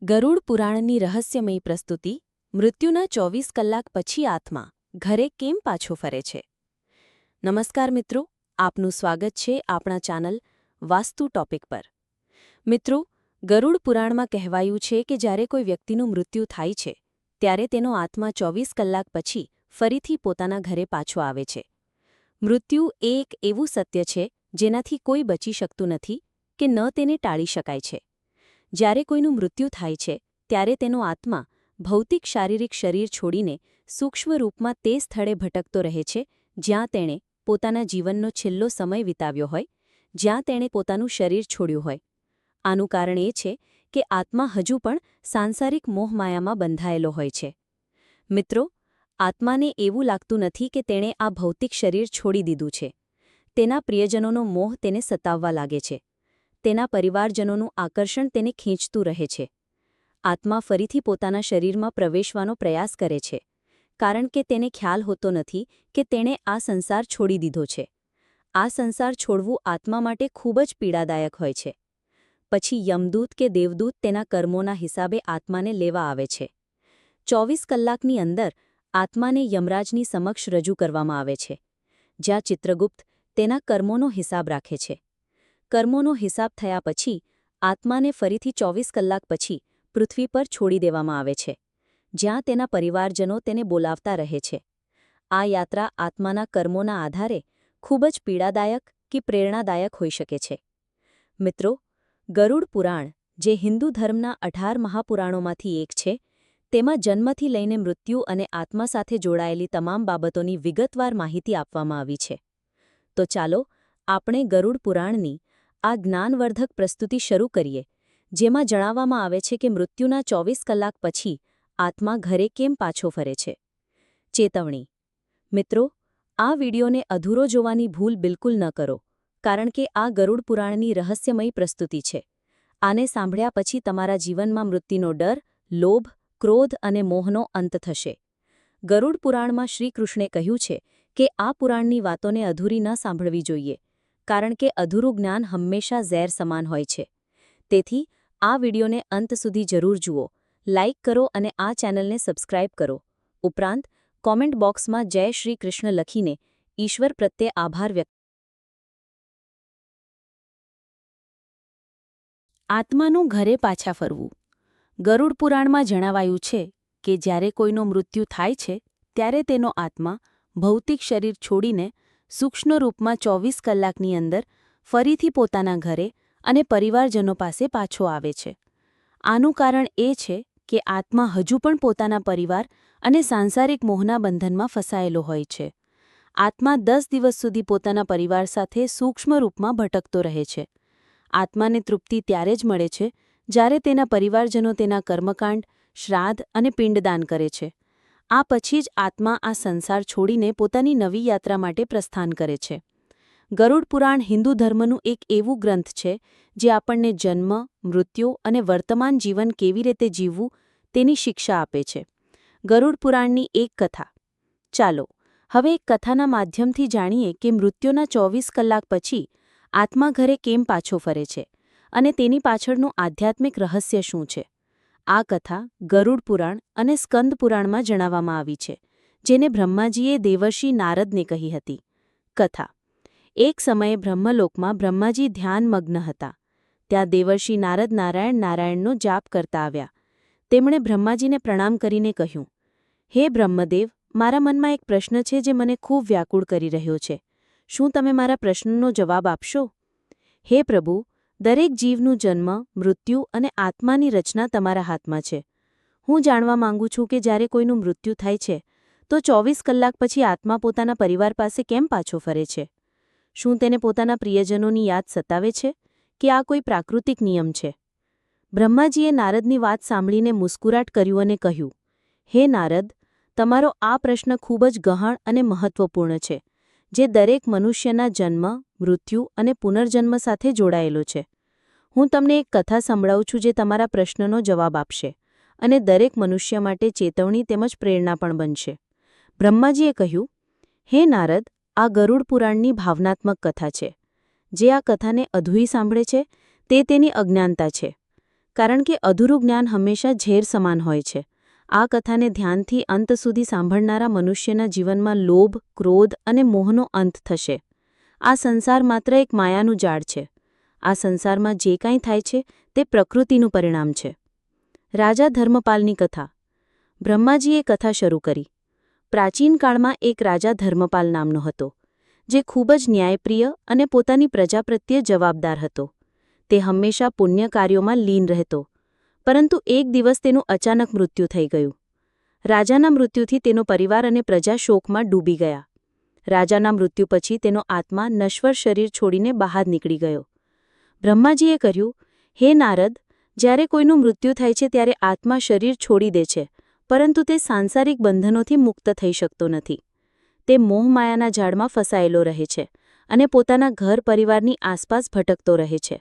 ગરુડ પુરાણની રહસ્યમયી પ્રસ્તુતિ મૃત્યુના 24 કલાક પછી આત્મા ઘરે કેમ પાછો ફરે છે? નમસ્કાર મિત્રો, આપનું સ્વાગત છે આપણા ચેનલ વાસ્તુ ટોપિક પર. મિત્રો, ગરુડ પુરાણમાં કહેવાયું છે કે જ્યારે કોઈ વ્યક્તિનું મૃત્યુ થાય છે ત્યારે તેનો આત્મા 24 કલાક પછી ફરીથી પોતાના ઘરે પાછો આવે છે. મૃત્યુ એ એક એવું સત્ય છે જેનાથી કોઈ બચી શકતું નથી કે ન તેને ટાળી શકાય છે. જ્યારે કોઈનું મૃત્યુ થાય છે ત્યારે તેનો આત્મા ભૌતિક શારીરિક શરીર છોડીને સૂક્ષ્મ રૂપમાં તે સ્થળે ભટકતો રહે છે જ્યાં તેણે પોતાના જીવનનો છેલ્લો સમય વિતાવ્યો હોય, જ્યાં તેણે પોતાનું શરીર છોડ્યું હોય. આનું કારણ એ છે કે આત્મા હજુ પણ સાંસારિક મોહમાયામાં બંધાયેલો હોય છે. મિત્રો, આત્માને એવું લાગતું નથી કે તેણે આ ભૌતિક શરીર છોડી દીધું છે. તેના પ્રિયજનોનો મોહ તેને સતાવવા લાગે છે. તેના પરિવારજનોનું આકર્ષણ તેને ખેંચતું રહે છે. આત્મા ફરીથી પોતાના શરીરમાં પ્રવેશવાનો પ્રયાસ કરે છે, કારણ કે તેને ખ્યાલ હોતો નથી કે તેણે આ સંસાર છોડી દીધો છે. આ સંસાર છોડવું આત્મા માટે ખૂબ જ પીડાદાયક હોય છે. પછી યમદૂત કે દેવદૂત તેના કર્મોના હિસાબે આત્માને લેવા આવે છે. 24 કલાકની અંદર આત્માને યમરાજની સમક્ષ રજૂ કરવામાં આવે છે, જ્યાં ચિત્રગુપ્ત તેના કર્મોનો હિસાબ રાખે છે. કર્મોનો હિસાબ થયા પછી આત્માને ફરીથી 24 કલાક પછી પૃથ્વી પર છોડી દેવામાં આવે છે, જ્યાં તેના પરિવારજનો તેને બોલાવતા રહે છે. આ યાત્રા આત્માના કર્મોના આધારે ખૂબ જ પીડાદાયક કે પ્રેરણાદાયક હોઈ શકે છે. મિત્રો, ગરુડ પુરાણ, જે હિન્દુ ધર્મના 18 મહાપુરાણોમાંથી એક છે, તેમાં જન્મથી લઈને મૃત્યુ અને આત્મા સાથે જોડાયેલી તમામ બાબતોની વિગતવાર માહિતી આપવામાં આવી છે. તો ચાલો આપણે ગરુડ પુરાણની આ જ્ઞાનવર્ધક પ્રસ્તુતિ શરૂ કરીએ, જેમાં જણાવવામાં આવે છે કે મૃત્યુના 24 કલાક પછી આત્મા ઘરે કેમ પાછો ફરે છે. ચેતવણી: મિત્રો, આ વિડિયોને અધૂરો જોવાની ભૂલ બિલકુલ ન કરો, કારણ કે આ ગરુડ પુરાણની રહસ્યમયી પ્રસ્તુતિ છે. આને સાંભળ્યા પછી તમારા જીવનમાં મૃત્યુનો ડર, લોભ, ક્રોધ અને મોહનો અંત થશે. ગરુડ પુરાણમાં શ્રી કૃષ્ણે કહ્યું છે કે આ પુરાણની વાતોને અધૂરી ન સાંભળવી જોઈએ, કારણ કે અધૂરું જ્ઞાન હંમેશા ઝેર સમાન હોય છે. તેથી આ વિડિયોને અંત સુધી જરૂર જુઓ, લાઇક કરો અને આ ચેનલને સબસ્ક્રાઇબ કરો. ઉપરાંત કોમેન્ટ બોક્સમાં જય શ્રી કૃષ્ણ લખીને ઈશ્વર પ્રત્યે આભાર વ્યક્ત. આત્માનું ઘરે પાછા ફરવું. ગરુડ પુરાણમાં જણાવાયું છે કે જ્યારે કોઈનું મૃત્યુ થાય છે ત્યારે તેનો આત્મા ભૌતિક શરીર છોડીને સૂક્ષ્મ રૂપમાં 24 કલાકની અંદર ફરીથી પોતાના ઘરે અને પરિવારજનો પાસે પાછો આવે છે. આનું કારણ એ છે કે આત્મા હજુ પણ પોતાના પરિવાર અને સાંસારિક મોહના બંધનમાં ફસાયેલો હોય છે. આત્મા 10 દિવસ સુધી પોતાના પરિવાર સાથે સૂક્ષ્મ રૂપમાં ભટકતો રહે છે. આત્માને તૃપ્તિ ત્યારે જ મળે છે જ્યારે તેના પરિવારજનો તેના કર્મકાંડ, શ્રાદ્ધ અને પિંડદાન કરે છે. આ પછી જ આત્મા આ સંસાર છોડીને પોતાની નવી યાત્રા માટે પ્રસ્થાન કરે છે. ગરુડ પુરાણ હિન્દુ ધર્મનું એક એવું ગ્રંથ છે જે આપણને જન્મ, મૃત્યુ અને વર્તમાન જીવન કેવી રીતે જીવવું તેની શિક્ષા આપે છે. ગરુડ પુરાણની એક કથા. ચાલો હવે એક કથાના માધ્યમથી જાણીએ કે મૃત્યુના 24 કલાક પછી આત્મા ઘરે કેમ પાછો ફરે છે અને તેની પાછળનું આધ્યાત્મિક રહસ્ય શું છે. આ કથા ગરુડ પુરાણ અને સ્કંદ પુરાણમાં જણાવવામાં આવી છે, જેને બ્રહ્માજીએ દેવર્ષિ નારદને કહી હતી. કથા: એક સમયે બ્રહ્મલોકમાં બ્રહ્માજી ધ્યાનમગ્ન હતા. ત્યાં દેવર્ષિ નારદ નારાયણનો જાપ કરતા આવ્યા. તેમણે બ્રહ્માજીને પ્રણામ કરીને કહ્યું, હે બ્રહ્મદેવ, મારા મનમાં એક પ્રશ્ન છે જે મને ખૂબ વ્યાકુળ કરી રહ્યો છે. શું તમે મારા પ્રશ્નનો જવાબ આપશો? હે પ્રભુ, દરેક જીવનું જન્મ, મૃત્યુ અને આત્માની રચના તમારા હાથમાં છે. હું જાણવા માંગુ છું કે જ્યારે કોઈનું મૃત્યુ થાય છે તો 24 કલાક પછી આત્મા પોતાના પરિવાર પાસે કેમ પાછો ફરે છે? શું તેને પોતાના પ્રિયજનોની યાદ સતાવે છે કે આ કોઈ પ્રાકૃતિક નિયમ છે? બ્રહ્માજીએ નારદની વાત સાંભળીને મુસ્કુરાટ કર્યું અને કહ્યું, હે નારદ, તમારો આ પ્રશ્ન ખૂબ જ ગહન અને મહત્વપૂર્ણ છે, જે દરેક મનુષ્યના જન્મ, મૃત્યુ અને પુનર્જન્મ સાથે જોડાયેલો છે. હું તમને એક કથા સંભળાવું છું જે તમારા પ્રશ્નનો જવાબ આપશે અને દરેક મનુષ્ય માટે ચેતવણી તેમજ પ્રેરણા પણ બનશે. બ્રહ્માજીએ કહ્યું, હે નારદ, આ ગરુડ પુરાણની ભાવનાત્મક કથા છે. જે આ કથાને અધૂરી સાંભળે છે તે તેની અજ્ઞાનતા છે, કારણ કે અધૂરું જ્ઞાન હંમેશા ઝેર સમાન હોય છે. આ કથાને ધ્યાનથી અંત સુધી સાંભળનારા મનુષ્યના જીવનમાં લોભ, ક્રોધ અને મોહનો અંત થશે. આ સંસાર માત્ર એક માયાનું જાળ છે. આ સંસારમાં જે કાંઈ થાય છે તે પ્રકૃતિનું પરિણામ છે. રાજા ધર્મપાલની કથા. બ્રહ્માજીએ કથા શરૂ કરી. પ્રાચીન કાળમાં એક રાજા ધર્મપાલ નામનો હતો, જે ખૂબ જ ન્યાયપ્રિય અને પોતાની પ્રજા પ્રત્યે જવાબદાર હતો. તે હંમેશા પુણ્ય કાર્યોમાં લીન રહેતો, પરંતુ એક દિવસ તેનું અચાનક મૃત્યુ થઈ ગયું. રાજાના મૃત્યુથી તેનો પરિવાર અને પ્રજા શોકમાં ડૂબી ગયા. રાજાના મૃત્યુ પછી તેનો આત્મા નશ્વર શરીર છોડીને બહાર નીકળી ગયો. બ્રહ્માજીએ કહ્યું, હે નારદ, જ્યારે કોઈનું મૃત્યુ થાય છે ત્યારે આત્મા શરીર છોડી દે છે, પરંતુ તે સાંસારિક બંધનોથી મુક્ત થઈ શકતો નથી. તે મોહમાયાના જાળમાં ફસાયેલો રહે છે અને પોતાના ઘર પરિવારની આસપાસ ભટકતો રહે છે.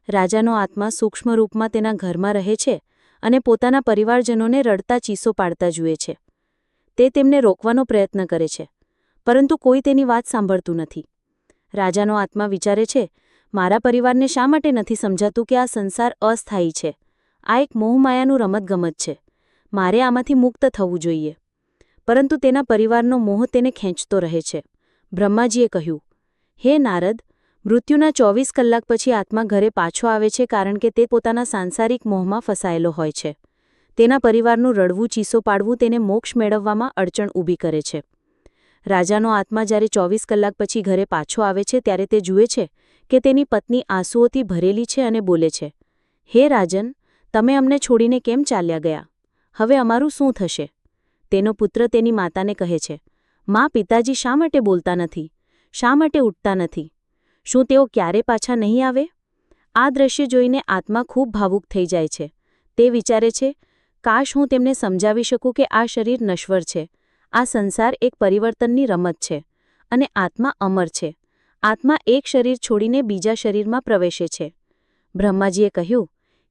રાજાનો આત્મા સૂક્ષ્મ રૂપમાં તેના ઘરમાં રહે છે અને પોતાના પરિવારજનોને રડતા ચીસો પાડતા જુએ છે. તે તેમને રોકવાનો પ્રયત્ન કરે છે, પરંતુ કોઈ તેની વાત સાંભળતું નથી. રાજાનો આત્મા વિચારે છે, મારા પરિવારને શા માટે નથી સમજાતું કે આ સંસાર અસ્થાયી છે, આ એક મોહમાયાનું રમતગમત છે, મારે આમાંથી મુક્ત થવું જોઈએ. પરંતુ તેના પરિવારનો મોહ તેને ખેંચતો રહે છે. બ્રહ્માજીએ કહ્યું, હે નારદ, મૃત્યુના 24 કલાક પછી આત્મા ઘરે પાછો આવે છે કારણ કે તે પોતાના સાંસારિક મોહમાં ફસાયેલો હોય છે. તેના પરિવારનું રડવું ચીસો પાડવું તેને મોક્ષ મેળવવામાં અડચણ ઊભી કરે છે. રાજાનો આત્મા જ્યારે 24 કલાક પછી ઘરે પાછો આવે છે ત્યારે તે જુએ છે કે તેની પત્ની આંસુઓથી ભરેલી છે અને બોલે છે, હે રાજન, તમે અમને છોડીને કેમ ચાલ્યા ગયા? હવે અમારું શું થશે? તેનો પુત્ર તેની માતાને કહે છે, માં, પિતાજી શા માટે બોલતા નથી? શા માટે ઉઠતા નથી? શું તેઓ ક્યારે પાછા નહીં આવે? આ દ્રશ્ય જોઈને આત્મા ખૂબ ભાવુક થઈ જાય છે. તે વિચારે છે, કાશ હું તેમને સમજાવી શકું કે આ શરીર નશ્વર છે, આ સંસાર એક પરિવર્તનની રમત છે અને આત્મા અમર છે. આત્મા એક શરીર છોડીને બીજા શરીરમાં પ્રવેશે છે. બ્રહ્માજીએ કહ્યું,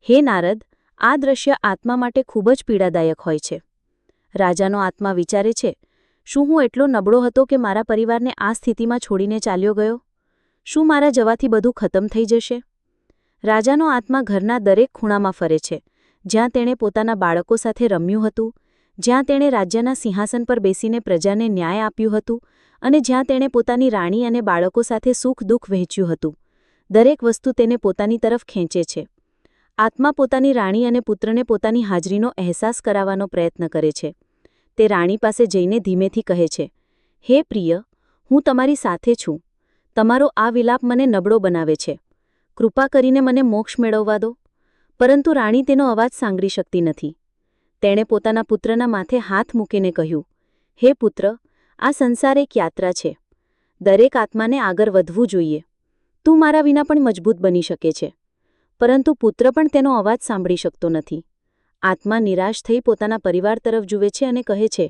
હે નારદ, આ દ્રશ્ય આત્મા માટે ખૂબ જ પીડાદાયક હોય છે. રાજાનો આત્મા વિચારે છે, શું હું એટલો નબળો હતો કે મારા પરિવારને આ સ્થિતિમાં છોડીને ચાલ્યો ગયો? શું મારા જવાથી બધું ખતમ થઈ જશે? રાજાનો આત્મા ઘરના દરેક ખૂણામાં ફરે છે, જ્યાં તેણે પોતાના બાળકો સાથે રમ્યું હતું, જ્યાં તેણે રાજ્યના સિંહાસન પર બેસીને પ્રજાને ન્યાય આપ્યું હતું અને જ્યાં તેણે પોતાની રાણી અને બાળકો સાથે સુખ દુઃખ વહેંચ્યું હતું. દરેક વસ્તુ તેને પોતાની તરફ ખેંચે છે. આત્મા પોતાની રાણી અને પુત્રને પોતાની હાજરીનો અહેસાસ કરાવવાનો પ્રયત્ન કરે છે. તે રાણી પાસે જઈને ધીમેથી કહે છે, હે પ્રિય, હું તમારી સાથે છું. તમારો આ વિલાપ મને નબળો બનાવે છે. કૃપા કરીને મને મોક્ષ મેળવવા દો. પરંતુ રાણી તેનો અવાજ સાંગળી શકતી નથી. તેણે પોતાના પુત્રના માથે હાથ મૂકીને કહ્યું, હે પુત્ર, આ સંસાર એક યાત્રા છે. દરેક આત્માને આગળ વધવું જોઈએ. તું મારા વિના પણ મજબૂત બની શકે છે. પરંતુ પુત્ર પણ તેનો અવાજ સાંભળી શકતો નથી. આત્મા નિરાશ થઈ પોતાના પરિવાર તરફ જુએ છે અને કહે છે,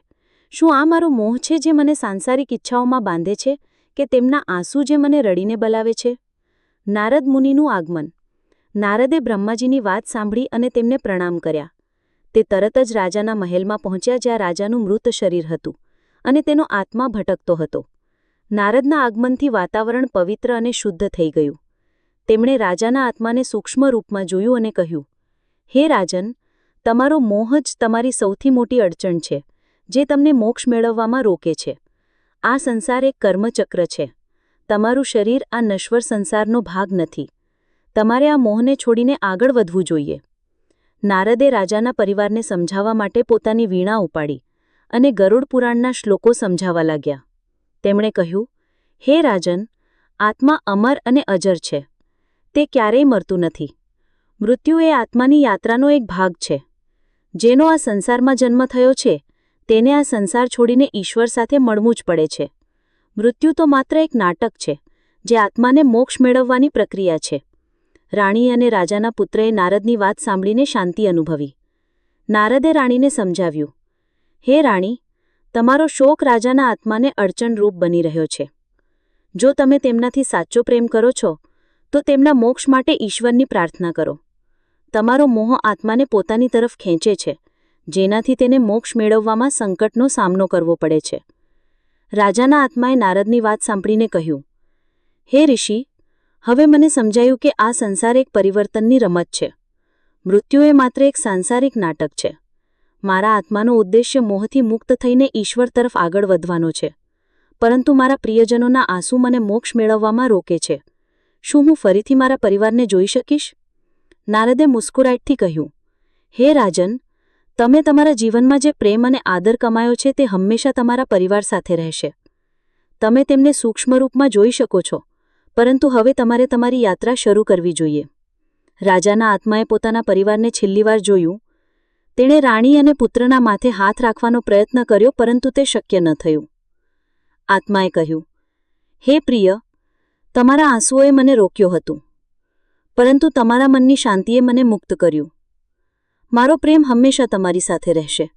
શું આ મારો મોહ છે જે મને સાંસારિક ઈચ્છાઓમાં બાંધે છે કે તેમના આંસુ જે મને રડીને બલાવે છે? નારદ મુનિનું આગમન. નારદે બ્રહ્માજીની વાત સાંભળી અને તેમને પ્રણામ કર્યા. તે તરત જ રાજાના મહેલમાં પહોંચ્યા જ્યાં રાજાનું મૃત શરીર હતું અને તેનો આત્મા ભટકતો હતો. નારદના આગમનથી વાતાવરણ પવિત્ર અને શુદ્ધ થઈ ગયું. તેમણે રાજાના આત્માને સૂક્ષ્મ રૂપમાં જોયું અને કહ્યું, હે રાજન, તમારો મોહ જ તમારી સૌથી મોટી અડચણ છે, જે તમને મોક્ષ મેળવવામાં રોકે છે. આ સંસાર એક કર્મચક્ર છે. તમારું શરીર આ નશ્વર સંસારનો ભાગ નથી. તમારે આ મોહને છોડીને આગળ વધવું જોઈએ. નારદે રાજાના પરિવારને સમજાવવા માટે પોતાની વીણા ઉપાડી અને ગરુડ પુરાણના શ્લોકો સમજાવવા લાગ્યા. તેમણે કહ્યું, હે રાજન, આત્મા અમર અને અજર છે. તે ક્યારેય મરતું નથી. મૃત્યુ એ આત્માની યાત્રાનો એક ભાગ છે. જેનો આ સંસારમાં જન્મ થયો છે તેને આ સંસાર છોડીને ઈશ્વર સાથે મળવું જ પડે છે. મૃત્યુ તો માત્ર એક નાટક છે, જે આત્માને મોક્ષ મેળવવાની પ્રક્રિયા છે. રાણી અને રાજાના પુત્રએ નારદની વાત સાંભળીને શાંતિ અનુભવી. નારદે રાણીને સમજાવ્યું, હે રાણી, તમારો શોક રાજાના આત્માને અડચણરૂપ બની રહ્યો છે. જો તમે તેમનાથી સાચો પ્રેમ કરો છો તો તેમના મોક્ષ માટે ઈશ્વરની પ્રાર્થના કરો. તમારો મોહ આત્માને પોતાની તરફ ખેંચે છે, જેનાથી તેને મોક્ષ મેળવવામાં સંકટનો સામનો કરવો પડે છે. રાજાના આત્માએ નારદની વાત સાંભળીને કહ્યું, હે ઋષિ, હવે મને સમજાયું કે આ સંસાર એક પરિવર્તનની રમત છે. મૃત્યુ એ માત્ર એક સાંસારિક નાટક છે. મારા આત્માનો ઉદ્દેશ્ય મોહથી મુક્ત થઈને ઈશ્વર તરફ આગળ વધવાનો છે, પરંતુ મારા પ્રિયજનોના આંસુ મને મોક્ષ મેળવવામાં રોકે છે. શું હું ફરીથી મારા પરિવારને જોઈ શકીશ? નારદે મુસ્કુરાટથી કહ્યું, હે રાજન, તમે તમારા જીવનમાં જે પ્રેમ અને આદર કમાયો છે તે હંમેશા તમારા પરિવાર સાથે રહેશે. તમે તેમને સૂક્ષ્મ રૂપમાં જોઈ શકો છો, પરંતુ હવે તમારે તમારી યાત્રા શરૂ કરવી જોઈએ. રાજાના આત્માએ પોતાના પરિવારને છેલ્લીવાર જોયું. તેણે રાણી અને પુત્રના માથે હાથ રાખવાનો પ્રયત્ન કર્યો, પરંતુ તે શક્ય ન થયું. આત્માએ કહ્યું, હે પ્રિય, તમારા આંસુઓએ મને રોક્યો હતું, પરંતુ તમારા મનની શાંતિએ મને મુક્ત કર્યું. મારો પ્રેમ હંમેશા તમારી સાથે રહેશે.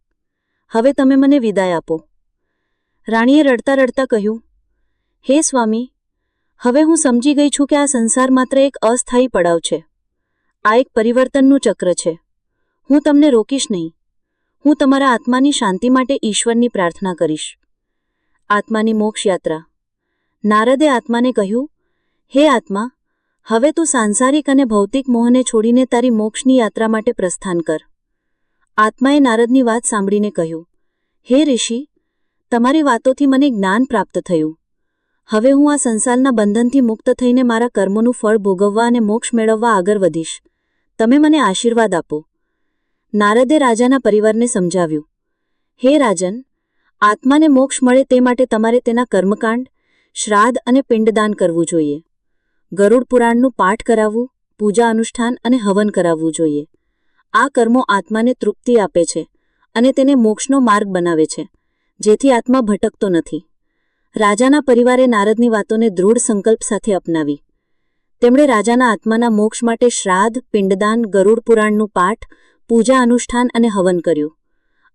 હવે તમે મને વિદાય આપો. રાણીએ રડતા રડતા કહ્યું, હે સ્વામી, હવે હું સમજી ગઈ છું કે આ સંસાર માત્ર એક અસ્થાયી પડાવ છે. આ એક પરિવર્તનનું ચક્ર છે. હું તમને રોકીશ નહીં. હું તમારા આત્માની શાંતિ માટે ઈશ્વરની પ્રાર્થના કરીશ. આત્માની મોક્ષ યાત્રા. નારદે આત્માને કહ્યું, હે આત્મા, હવે તું સાંસારિક અને ભૌતિક મોહને છોડીને તારી મોક્ષની યાત્રા માટે પ્રસ્થાન કર. આત્માએ નારદની વાત સાંભળીને કહ્યું, હે ઋષિ, તમારી વાતોથી મને જ્ઞાન પ્રાપ્ત થયું. હવે હું આ સંસારના બંધનથી મુક્ત થઈને મારા કર્મોનું ફળ ભોગવવા અને મોક્ષ મેળવવા આગળ વધીશ. તમે મને આશીર્વાદ આપો. નારદે રાજાના પરિવારને સમજાવ્યું, હે રાજન, આત્માને મોક્ષ મળે તે માટે તમારે તેના કર્મકાંડ, શ્રાદ્ધ અને પિંડદાન કરવું જોઈએ. ગરુડ પુરાણનું પાઠ કરાવવું, પૂજા અનુષ્ઠાન અને હવન કરાવવું જોઈએ. આ કર્મો આત્માને તૃપ્તિ આપે છે અને તેને મોક્ષનો માર્ગ બનાવે છે, જેથી આત્મા ભટકતો નથી. રાજાના પરિવારે નારદની વાતોને દૃઢ સંકલ્પ સાથે અપનાવી. તેમણે રાજાના આત્માના મોક્ષ માટે શ્રાદ્ધ, પિંડદાન, ગરુડ પુરાણનું પાઠ, પૂજા અનુષ્ઠાન અને હવન કર્યું.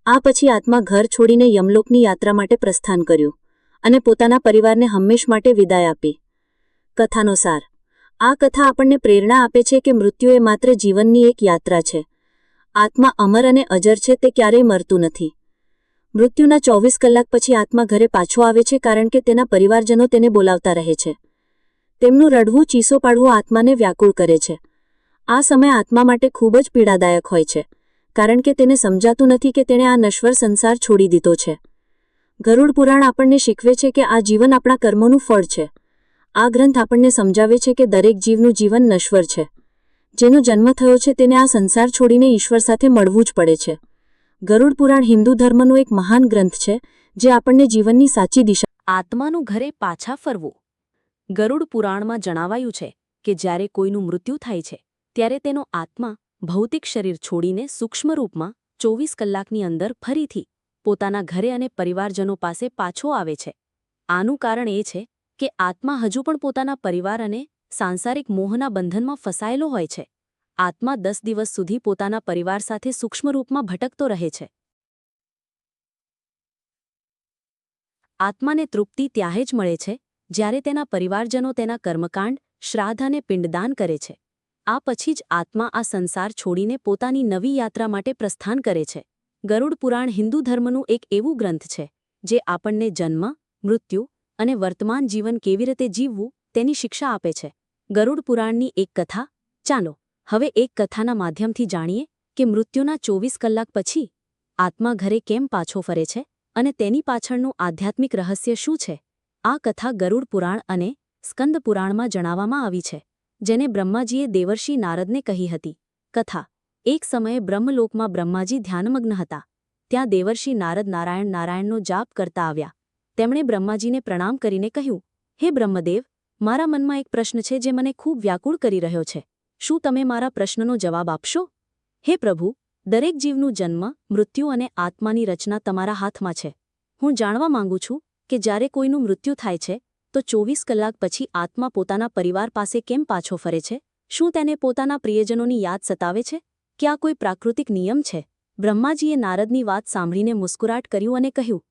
આ પછી આત્મા ઘર છોડીને યમલોકની યાત્રા માટે પ્રસ્થાન કર્યું અને પોતાના પરિવારને હંમેશ માટે વિદાય આપી. કથાનો સાર. આ કથા આપણને પ્રેરણા આપે છે કે મૃત્યુ એ માત્ર જીવનની એક યાત્રા છે. આત્મા અમર અને અજર છે, તે ક્યારેય મરતું નથી. મૃત્યુના 24 કલાક પછી આત્મા ઘરે પાછો આવે છે, કારણ કે તેના પરિવારજનો તેને બોલાવતા રહે છે. તેમનું રડવું, ચીસો પાડવું આત્માને વ્યાકુળ કરે છે. આ સમય આત્મા માટે ખૂબ જ પીડાદાયક હોય છે, કારણ કે તેને સમજાતું નથી કે તેણે આ નશ્વર સંસાર છોડી દીધો છે. ગરુડ પુરાણ આપણને શીખવે છે કે આ જીવન આપણા કર્મોનું ફળ છે. આ ગ્રંથ આપણને સમજાવે છે કે દરેક જીવનું જીવન નશ્વર છે. જેનો જન્મ થયો છે તેને આ સંસાર છોડીને ઈશ્વર સાથે મળવું જ પડે છે. ગરુડ પુરાણ હિન્દુ ધર્મનો એક મહાન ગ્રંથ છે, જે આપણને જીવનની સાચી દિશા. આત્માનું ઘરે પાછા ફરવું. ગરુડ પુરાણમાં જણાવાયું છે કે જ્યારે કોઈનું મૃત્યુ થાય છે, ત્યારે તેનો આત્મા ભૌતિક શરીર છોડીને સૂક્ષ્મ રૂપમાં 24 કલાકની અંદર ફરીથી પોતાના ઘરે અને પરિવારજનો પાસે પાછો આવે છે. આનું કારણ એ છે કે આત્મા હજુ પણ પોતાના પરિવાર અને સાંસારિક મોહના બંધનમાં ફસાયેલો હોય છે. આત્મા 10 દિવસ સુધી પોતાના પરિવાર સાથે સૂક્ષ્મ રૂપમાં ભટકતો રહે છે. આત્માને તૃપ્તિ ત્યારે જ મળે છે જ્યારે તેના પરિવારજનો તેના કર્મકાંડ, શ્રાદ્ધ અને પિંડદાન કરે છે. આ પછી જ આત્મા આ સંસાર છોડીને પોતાની નવી યાત્રા માટે પ્રસ્થાન કરે છે. ગરુડ પુરાણ હિન્દુ ધર્મનું એક એવું ગ્રંથ છે જે આપણને જન્મ, મૃત્યુ અને વર્તમાન જીવન કેવી રીતે જીવવું તેની શિક્ષા આપે છે. ગરુડ પુરાણની એક કથા. ચાલો હવે એક કથાના માધ્યમથી જાણીએ કે મૃત્યુના 24 કલાક પછી આત્મા ઘરે કેમ પાછો ફરે છે અને તેની પાછળનું આધ્યાત્મિક રહસ્ય શું છે. આ કથા ગરુડ પુરાણ અને સ્કંદ પુરાણમાં જણાવવામાં આવી છે, જેને બ્રહ્માજીએ દેવર્ષિ નારદને કહી હતી. કથા. એક સમયે બ્રહ્મલોકમાં બ્રહ્માજી ધ્યાનમગ્ન હતા. ત્યાં દેવર્ષિ નારદ નારાયણ નારાયણનો જાપ કરતા આવ્યા. તેમણે બ્રહ્માજીને પ્રણામ કરીને કહ્યું, હે બ્રહ્મદેવ, મારા મનમાં એક પ્રશ્ન છે જે મને ખૂબ વ્યાકુળ કરી રહ્યો છે. શું તમે મારા પ્રશ્નનો જવાબ આપશો? હે પ્રભુ, દરેક જીવનું જન્મ, મૃત્યુ અને આત્માની રચના તમારા હાથમાં છે. હું જાણવા માંગુ છું કે જ્યારે કોઈનું મૃત્યુ થાય છે તો 24 કલાક પછી આત્મા પોતાના પરિવાર પાસે કેમ પાછો ફરે છે? શું તેને પોતાના પ્રિયજનોની યાદ સતાવે છે કે આ કોઈ પ્રાકૃતિક નિયમ છે? બ્રહ્માજીએ નારદની વાત સાંભળીને મુસ્કુરાટ કર્યું અને કહ્યું,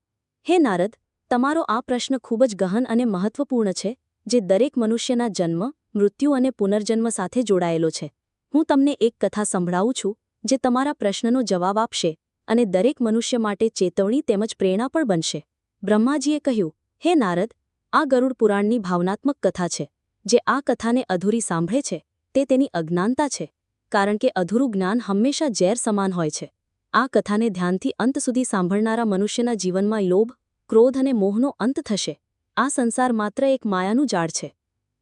હે નારદ, તમારો આ પ્રશ્ન ખૂબ જ ગહન અને મહત્વપૂર્ણ છે, જે દરેક મનુષ્યના જન્મ, મૃત્યુ અને પુનર્જન્મ સાથે જોડાયેલો છે. હું તમને એક કથા સંભળાવું છું જે તમારા પ્રશ્નનો જવાબ આપશે અને દરેક મનુષ્ય માટે ચેતવણી તેમજ પ્રેરણા પણ બનશે. બ્રહ્માજીએ કહ્યું, હે નારદ, આ ગરુડ પુરાણની ભાવનાત્મક કથા છે. જે આ કથાને અધૂરી સાંભળે છે તે તેની અજ્ઞાનતા છે. કારણ કે અધૂરું જ્ઞાન હંમેશા ઝેર સમાન હોય છે. આ કથાને ધ્યાનથી અંત સુધી સાંભળનારા મનુષ્યના જીવનમાં લોભ, ક્રોધ અને મોહનો અંત થશે. આ સંસાર માત્ર એક માયાનું જાળ છે.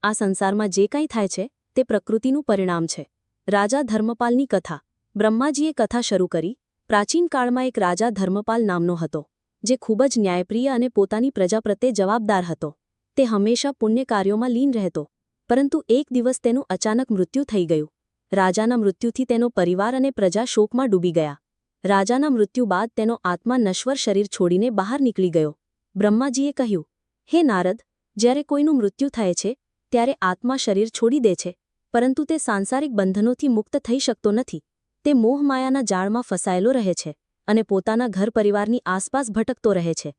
આ સંસારમાં જે કંઈ થાય છે તે પ્રકૃતિનું પરિણામ છે. રાજા ધર્મપાલની કથા. બ્રહ્માજીએ કથા શરૂ કરી. પ્રાચીન કાળમાં એક રાજા ધર્મપાલ નામનો હતો, જે ખૂબ જ ન્યાયપ્રિય અને પોતાની પ્રજા પ્રત્યે જવાબદાર હતો. તે હંમેશા પુણ્ય કાર્યોમાં લીન રહેતો, પરંતુ એક દિવસ તેનું અચાનક મૃત્યુ થઈ ગયું. રાજાના મૃત્યુથી તેનો પરિવાર અને પ્રજા શોકમાં ડૂબી ગયા. રાજાના મૃત્યુ બાદ તેનો આત્મા નશ્વર શરીર છોડીને બહાર નીકળી ગયો. બ્રહ્માજીએ કહ્યું, હે નારદ, જ્યારે કોઈનું મૃત્યુ થાય છે ત્યારે આત્મા શરીર છોડી દે છે, પરંતુ તે સાંસારિક બંધનોથી મુક્ત થઈ શકતો નથી. તે મોહમાયાના જાળમાં ફસાયેલો રહે છે અને પોતાના ઘર પરિવારની આસપાસ ભટકતો રહે છે.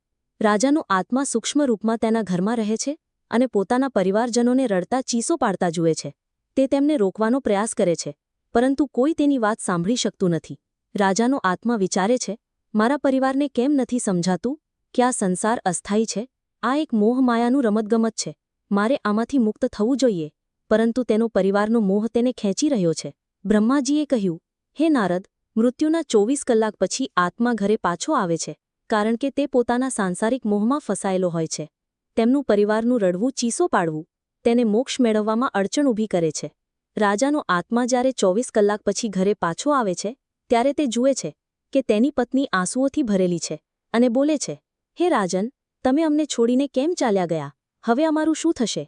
રાજાનો આત્મા સૂક્ષ્મ રૂપમાં તેના ઘરમાં રહે છે અને પોતાના પરિવારજનોને રડતા ચીસો પાડતા જુએ છે. તે તેમને રોકવાનો પ્રયાસ કરે છે, પરંતુ કોઈ તેની વાત સાંભળી શકતું નથી. રાજાનો આત્મા વિચારે છે, મારા પરિવારને કેમ નથી સમજાતું કે આ સંસાર અસ્થાયી છે, આ એક મોહમાયાનું રમતગમત છે. મારે આમાંથી મુક્ત થવું જોઈએ, પરંતુ તેનો પરિવારનો મોહ તેને ખેંચી રહ્યો છે. બ્રહ્માજીએ કહ્યું, હે નારદ, મૃત્યુના 24 કલાક પછી આત્મા ઘરે પાછો આવે છે, કારણ કે તે પોતાના સાંસારિક મોહમાં ફસાયેલો હોય છે. તેમનું પરિવારનું રડવું, ચીસો પાડવું તેને મોક્ષ મેળવવામાં અડચણ ઊભી કરે છે. રાજાનો આત્મા જ્યારે 24 કલાક પછી ઘરે પાછો આવે છે ત્યારે તે જુએ છે કે તેની પત્ની આંસુઓથી ભરેલી છે અને બોલે છે, હે રાજન, તમે અમને છોડીને કેમ ચાલ્યા ગયા? હવે અમારું શું થશે?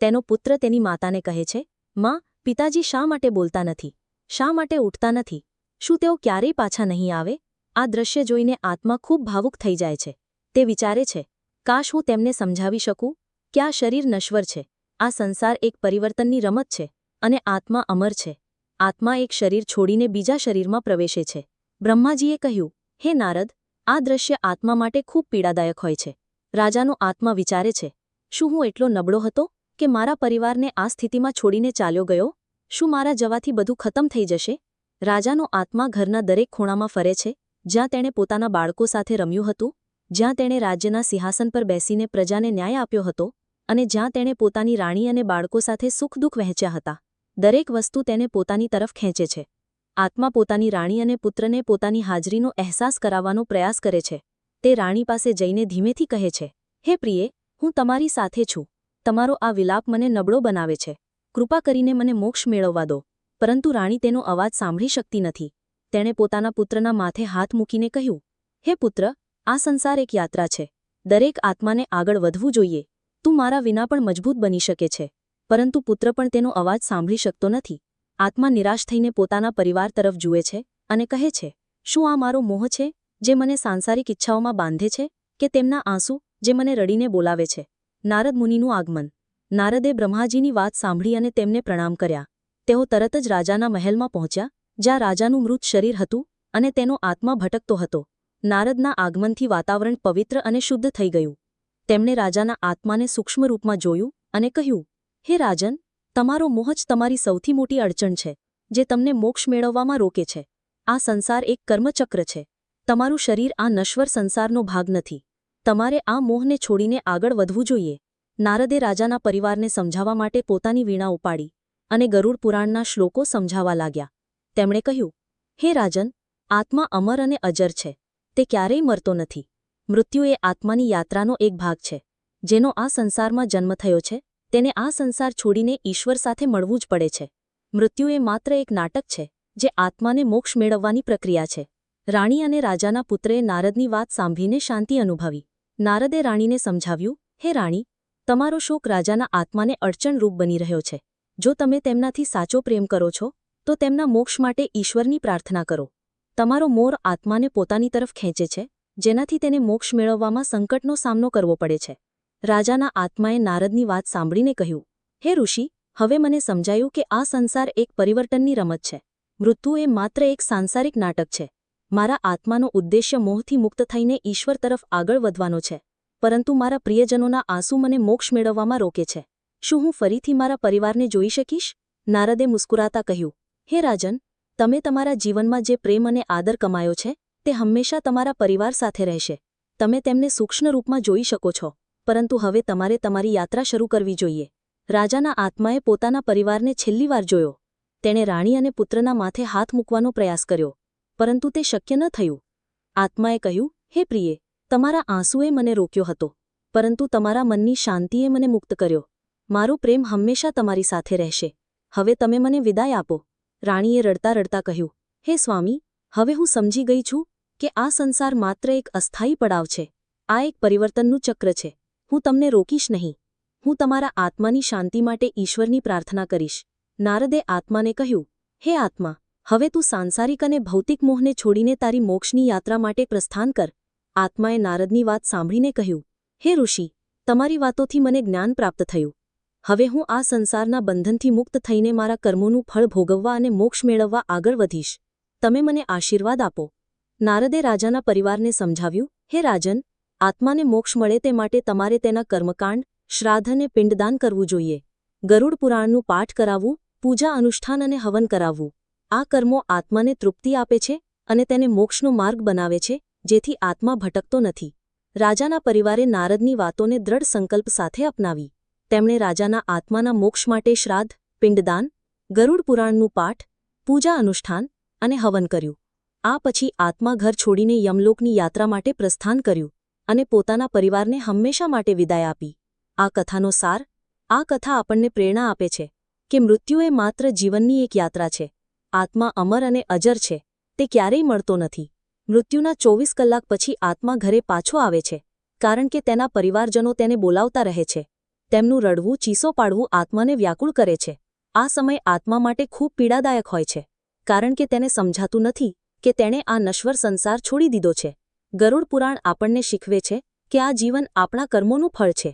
તેનો પુત્ર તેની માતાને કહે છે, માં, પિતાજી શા માટે બોલતા નથી? શા માટે ઉઠતા નથી? શું તેઓ ક્યારેય પાછા નહીં આવે? આ દ્રશ્ય જોઈને આત્મા ખૂબ ભાવુક થઈ જાય છે. તે વિચારે છે, કાશ હું તેમને સમજાવી શકું કે આ શરીર નશ્વર છે, આ સંસાર એક પરિવર્તનની રમત છે અને આત્મા અમર છે. આત્મા એક શરીર છોડીને બીજા શરીરમાં પ્રવેશે છે. બ્રહ્માજીએ કહ્યું, હે નારદ, આ દ્રશ્ય આત્મા માટે ખૂબ પીડાદાયક હોય છે. રાજાનો આત્મા વિચારે છે, શું હું એટલો નબળો હતો કે મારા પરિવારને આ સ્થિતિમાં છોડીને ચાલ્યો ગયો? શું મારા જવાથી બધું ખતમ થઈ જશે? રાજાનો આત્મા ઘરના દરેક ખૂણામાં ફરે છે, જ્યાં તેણે પોતાના બાળકો સાથે રમ્યું હતું, જ્યાં તેણે રાજ્યના સિંહાસન પર બેસીને પ્રજાને ન્યાય આપ્યો હતો અને જ્યાં તેણે પોતાની રાણી અને બાળકો સાથે સુખ દુઃખ વહેંચ્યા હતા. દરેક વસ્તુ તેને પોતાની તરફ ખેંચે છે. આત્મા પોતાની રાણી અને પુત્રને પોતાની હાજરીનો અહેસાસ કરાવવાનો પ્રયાસ કરે છે. તે રાણી પાસે જઈને ધીમેથી કહે છે, હે પ્રિયે, હું તમારી સાથે છું. તમારો આ વિલાપ મને નબળો બનાવે છે. કૃપા કરીને મને મોક્ષ મેળવવા દો. પરંતુ રાણી તેનો અવાજ સાંભળી શકતી નથી. તેણે પોતાના પુત્રના માથે હાથ મૂકીને કહ્યું, હે પુત્ર, આ સંસાર એક યાત્રા છે. દરેક આત્માને આગળ વધવું જોઈએ. તું મારા વિના પણ મજબૂત બની શકે છે. પરંતુ પુત્ર પણ તેનો અવાજ સાંભળી શકતો નથી. આત્મા નિરાશ થઈને પોતાના પરિવાર તરફ જુએ છે અને કહે છે, શું આ મારો મોહ છે જે મને સાંસારિક ઈચ્છાઓમાં બાંધે છે, કે તેમના આંસુ જે મને રડીને બોલાવે છે? નારદ મુનિનું આગમન. નારદે બ્રહ્માજીની વાત સાંભળી અને તેમને પ્રણામ કર્યા. તેઓ તરત જ રાજાના મહેલમાં પહોંચ્યા, જ્યાં રાજાનું મૃત શરીર હતું અને તેનો આત્મા ભટકતો હતો. નારદના આગમનથી વાતાવરણ પવિત્ર અને શુદ્ધ થઈ ગયું. તેમણે રાજાના આત્માને સૂક્ષ્મ રૂપમાં જોયું અને કહ્યું, હે રાજન, તમારો મોહ જ તમારી સૌથી મોટી અડચણ છે, જે તમને મોક્ષ મેળવવામાં રોકે છે. આ સંસાર એક કર્મચક્ર છે. તમારું શરીર આ નશ્વર સંસારનો ભાગ નથી. તમારે આ મોહને છોડીને આગળ વધવું જોઈએ. નારદે રાજાના પરિવારને સમજાવવા માટે પોતાની વીણા ઉપાડી અને ગરુડ પુરાણના શ્લોકો સમજાવવા લાગ્યા. તેમણે કહ્યું, હે રાજન, આત્મા અમર અને અજર છે. તે ક્યારેય મરતો નથી. મૃત્યુ એ આત્માની યાત્રાનો એક ભાગ છે. જેનો આ સંસારમાં જન્મ થયો છે, તેને આ સંસાર છોડીને ઈશ્વર સાથે મળવું જ પડે છે. મૃત્યુ એ માત્ર એક નાટક છે, જે આત્માને મોક્ષ મેળવવાની પ્રક્રિયા છે. રાણી અને રાજાના પુત્રએ નારદની વાત સાંભળીને શાંતિ અનુભવી. નારદે રાણીને સમજાવ્યું, હે રાણી, તમારો શોક રાજાના આત્માને અડચણરૂપ બની રહ્યો છે. જો તમે તેમનાથી સાચો પ્રેમ કરો છો, તો તેમના મોક્ષ માટે ઈશ્વરની પ્રાર્થના કરો. તમારો મોર આત્માને પોતાની તરફ ખેંચે છે, જેનાથી તેને મોક્ષ મેળવવામાં સંકટનો સામનો કરવો પડે છે. રાજાના આત્માએ નારદની વાત સાંભળીને કહ્યું, હે ઋષિ, હવે મને સમજાયું કે આ સંસાર એક પરિવર્તનની રમત છે. મૃત્યુ એ માત્ર એક સાંસારિક નાટક છે. મારા આત્માનો ઉદ્દેશ્ય મોહથી મુક્ત થઈને ઈશ્વર તરફ આગળ વધવાનો છે, પરંતુ મારા પ્રિયજનોના આંસુ મને મોક્ષ મેળવવામાં રોકે છે. શું હું ફરીથી મારા પરિવારને જોઈ શકીશ? નારદે મુસ્કુરાતા કહ્યું, હે રાજન, તમે તમારા જીવનમાં જે પ્રેમ અને આદર કમાયો છે, તે હંમેશા તમારા પરિવાર સાથે રહેશે. તમે તેમને સૂક્ષ્મ રૂપમાં જોઈ શકો છો, પરંતુ હવે તમારે તમારી યાત્રા શરૂ કરવી જોઈએ. રાજાના આત્માએ પોતાના પરિવારને છેલ્લી વાર જોયો. તેણે રાણી અને પુત્રના માથે હાથ મૂકવાનો પ્રયાસ કર્યો, પરંતુ તે શક્ય ન થયું. આત્માએ કહ્યું, હે પ્રિયે, તમારા આંસુએ મને રોક્યો હતો, પરંતુ તમારા મનની શાંતિએ મને મુક્ત કર્યો. મારો પ્રેમ હંમેશા તમારી સાથે રહેશે. હવે તમે મને વિદાય આપો. રાણીએ રડતા રડતા કહ્યું, હે સ્વામી, હવે હું સમજી ગઈ છું કે આ સંસાર માત્ર એક અસ્થાયી પડાવ છે. આ એક પરિવર્તનનું ચક્ર છે. હું તમને રોકીશ નહીં. હું તમારા આત્માની શાંતિ માટે ઈશ્વરની પ્રાર્થના કરીશ. નારદે આત્માને કહ્યું, હે આત્મા, હવે તું સાંસારિક અને ભૌતિક મોહને છોડીને તારી મોક્ષની યાત્રા માટે પ્રસ્થાન કર. આત્માએ નારદની વાત સાંભળીને કહ્યું, હે ઋષિ, તમારી વાતોથી મને જ્ઞાન પ્રાપ્ત થયું. હવે હું આ સંસારના બંધનથી મુક્ત થઈને મારા કર્મોનું ફળ ભોગવવા અને મોક્ષ મેળવવા આગળ વધીશ. તમે મને આશીર્વાદ આપો. નારદે રાજાના પરિવારને સમજાવ્યું, હે રાજન, આત્માને મોક્ષ મળે તે માટે તમારે તેના કર્મકાંડ, શ્રાદ્ધ અને પિંડદાન કરવું જોઈએ. ગરુડ પુરાણનું પાઠ કરાવવું, પૂજા અનુષ્ઠાન અને હવન કરાવવું. આ કર્મો આત્માને તૃપ્તિ આપે છે અને તેને મોક્ષનો માર્ગ બનાવે છે, જેથી આત્મા ભટકતો નથી. રાજાના પરિવારે નારદની વાતોને દ્રઢ સંકલ્પ સાથે અપનાવી. તેમણે રાજાના આત્માના મોક્ષ માટે શ્રાદ્ધ, પિંડદાન, ગરુડ પુરાણનું પાઠ, પૂજા અનુષ્ઠાન અને હવન કર્યું. આ પછી આત્મા ઘર છોડીને યમલોકની યાત્રા માટે પ્રસ્થાન કર્યું અને પોતાના પરિવારને હંમેશા માટે વિદાય આપી. આ કથાનો સાર: આ કથા આપણને પ્રેરણા આપે છે કે મૃત્યુ એ માત્ર જીવનની એક યાત્રા છે. આત્મા અમર અને અજર છે. તે ક્યારેય મળતો નથી. મૃત્યુના 24 કલાક પછી આત્મા ઘરે પાછો આવે છે, કારણ કે તેના પરિવારજનો તેને બોલાવતા રહે છે. તેમનું રડવું, ચીસો પાડવું આત્માને વ્યાકુળ કરે છે. આ સમય આત્મા માટે ખૂબ પીડાદાયક હોય છે, કારણ કે તેને સમજાતું નથી કે તેણે આ નશ્વર સંસાર છોડી દીધો છે. ગરુડ પુરાણ આપણને શીખવે છે કે આ જીવન આપણા કર્મોનું ફળ છે.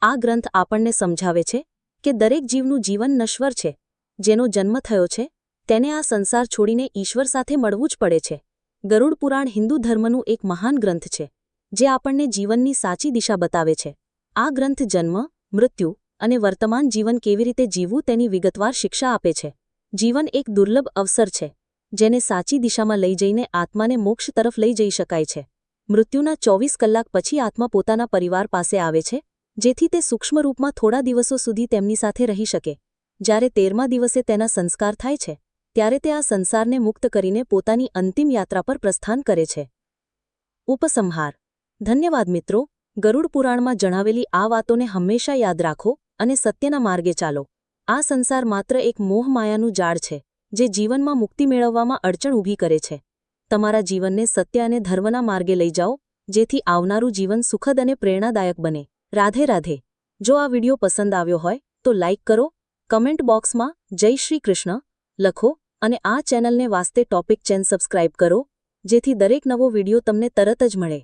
આ ગ્રંથ આપણને સમજાવે છે કે દરેક જીવનું જીવન નશ્વર છે. જેનો જન્મ થયો છે તેને આ સંસાર છોડીને ઈશ્વર સાથે મળવું જ પડે છે. ગરુડ પુરાણ હિન્દુ ધર્મનું એક મહાન ગ્રંથ છે, જે આપણને જીવનની સાચી દિશા બતાવે છે. આ ગ્રંથ જન્મ, મૃત્યુ અને વર્તમાન જીવન કેવી રીતે જીવવું તેની વિગતવાર શિક્ષા આપે છે. જીવન એક દુર્લભ અવસર છે, જેને સાચી દિશામાં લઈ જઈને આત્માને મોક્ષ તરફ લઈ જઈ શકાય છે. મૃત્યુના 24 કલાક પછી આત્મા પોતાના પરિવાર પાસે આવે છે, જેથી તે સૂક્ષ્મ રૂપમાં થોડા દિવસો સુધી તેમની સાથે રહી શકે. જ્યારે 13મા દિવસે તેના સંસ્કાર થાય છે, ત્યારે તે આ સંસારને મુક્ત કરીને પોતાની અંતિમ યાત્રા પર પ્રસ્થાન કરે છે. ઉપસંહાર: ધન્યવાદ મિત્રો. ગરુડ પુરાણમાં જણાવેલી આ વાતોને હંમેશા યાદ રાખો અને સત્યના માર્ગે ચાલો. આ સંસાર માત્ર એક મોહમાયાનું જાળ છે, જે જીવનમાં મુક્તિ મેળવવામાં અડચણ ઊભી કરે છે. તમારા જીવનને સત્ય અને ધર્મના માર્ગે લઈ જાઓ, જેથી આવનારું જીવન સુખદ અને પ્રેરણાદાયક બને. રાધે રાધે. જો આ વિડિયો પસંદ આવ્યો હોય તો લાઇક કરો, કમેન્ટ બોક્સમાં જય શ્રી કૃષ્ણ લખો અને આ ચેનલને વાસ્તે ટોપિક ચેન સબસ્ક્રાઇબ કરો, જેથી દરેક નવો વિડિયો તમને તરત જ મળે.